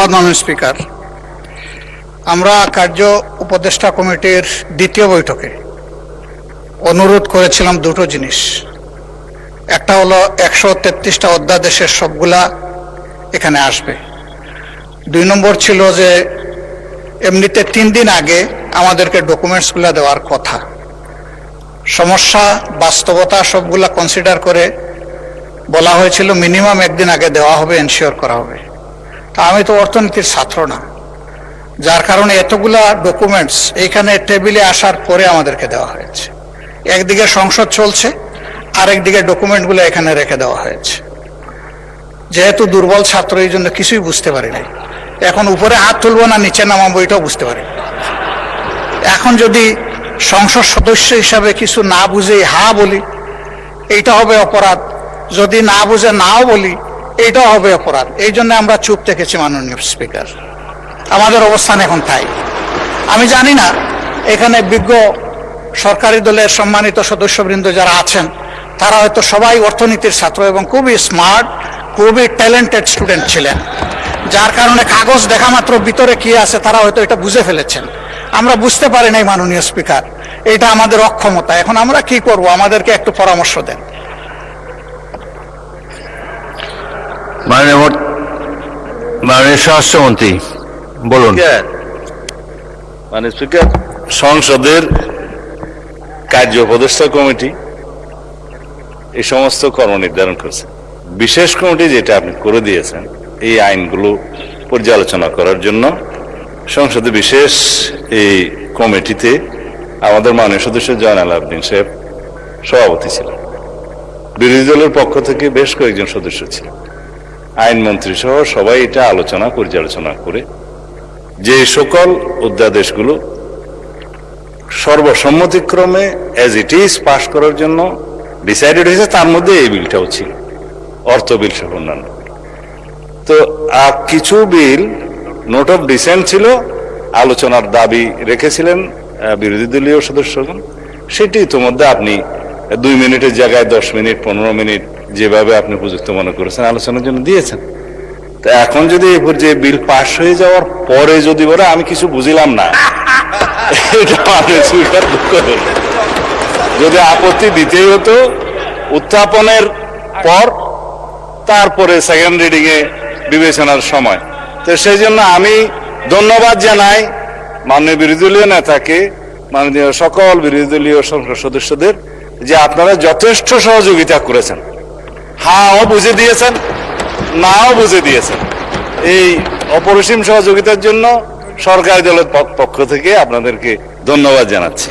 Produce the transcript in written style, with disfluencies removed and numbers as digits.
ধন্যবাদ মাননীয় স্পিকার। আমরা কার্য উপদেষ্টা কমিটির দ্বিতীয় বৈঠকে অনুরোধ করেছিলাম দুটো জিনিস। একটা হলো 133টা অধ্যাদেশের সবগুলা এখানে আসবে। 2 নম্বর ছিল যে এমনিতে 3 দিন আগে আমাদেরকে ডকুমেন্টসগুলো দেওয়ার কথা। সমস্যা বাস্তবতা সবগুলা কনসিডার করে বলা হয়েছিল মিনিমাম 1 দিন আগে দেওয়া হবে, এনশিওর করা হবে। তা আমি তো অর্থনীতির ছাত্র না, যার কারণে এতগুলা ডকুমেন্টস এইখানে টেবিলে আসার পরে আমাদেরকে দেওয়া হয়েছে। একদিকে সংসদ চলছে, আরেকদিকে ডকুমেন্টগুলো এখানে রেখে দেওয়া হয়েছে। যেহেতু দুর্বল ছাত্র, এই জন্য কিছুই বুঝতে পারি নাই। এখন উপরে হাত তুলবো না নিচে নামাবো এটাও বুঝতে পারি। এখন যদি সংসদ সদস্য হিসাবে কিছু না বুঝে হা বলি, এইটা হবে অপরাধ। যদি না বুঝে নাও বলি, এইটাও হবে অপরাধ। এই জন্য আমরা চুপ থেকেছি মাননীয় স্পিকার। আমাদের অবস্থান এখন তাই। আমি জানি না এখানে বিজ্ঞ সরকারি দলের সম্মানিত সদস্যবৃন্দ যারা আছেন, তারা হয়তো সবাই অর্থনীতির ছাত্র এবং খুবই স্মার্ট, খুবই ট্যালেন্টেড স্টুডেন্ট ছিলেন, যার কারণে কাগজ দেখা মাত্র ভিতরে কি আছে তারা হয়তো এটা বুঝে ফেলেছেন। আমরা বুঝতে পারি নাই মাননীয় স্পিকার, এটা আমাদের অক্ষমতা। এখন আমরা কি করব, আমাদেরকে একটু পরামর্শ দেন। মাননীয় স্বরাষ্ট্রমন্ত্রী বলুন। মাননীয় স্পিকার, সংসদের কার্য উপদেষ্টা কমিটি এই সমস্ত কর্ম নির্ধারণ করেছে। বিশেষ কমিটি যেটা আপনি করে দিয়েছেন এই আইনগুলো পর্যালোচনা করার জন্য, সংসদে বিশেষ এই কমিটিতে আমাদের মাননীয় সদস্য জয়নাল আবেদিন সাহেব সভাপতি ছিলেন। বিরোধী দলের পক্ষ থেকে বেশ কয়েকজন সদস্য ছিলেন, আইনমন্ত্রী সহ সবাই এটা আলোচনা পর্যালোচনা করে যে সকল অধ্যাদেশগুলো সর্বসম্মতিক্রমে এজ ইট ইজ পাস করার জন্য ডিসাইডেড হয়েছে, তার মধ্যে এই বিলটাও ছিল, অর্থ বিল সহ অন্যান্য। তো কিছু বিল নোট অফ ডিসেন্ট ছিল, আলোচনার দাবি রেখেছিলেন বিরোধী দলীয় সদস্যগণ। সেটি ইতিমধ্যে আপনি 2 মিনিটের জায়গায় 10 মিনিট 15 মিনিট যেভাবে আপনি উপযুক্ত মনে করেছেন আলোচনার জন্য দিয়েছেন। তো এখন যদি এই পর্যায়ে বিল পাস হয়ে যাওয়ার পরে যদি বলে আমি কিছু বুঝিলাম না, এটা মাননীয় স্পিকার দুঃখ হল। যদি আপত্তি দিতেই হতো উত্থাপনের পর, তারপরে সেকেন্ড রিডিং এ বিবেচনার সময়। তো সেই জন্য আমি ধন্যবাদ জানাই মাননীয় বিরোধী দলীয় নেতাকে, মাননীয় সকল বিরোধী দলীয় সংসদ সদস্যদের, যে আপনারা যথেষ্ট সহযোগিতা করেছেন। হাও বুঝে দিয়েছেন, নাও বুঝে দিয়েছেন। এই অপরিসীম সহযোগিতার জন্য সরকারি দলের পক্ষ থেকে আপনাদেরকে ধন্যবাদ জানাচ্ছি।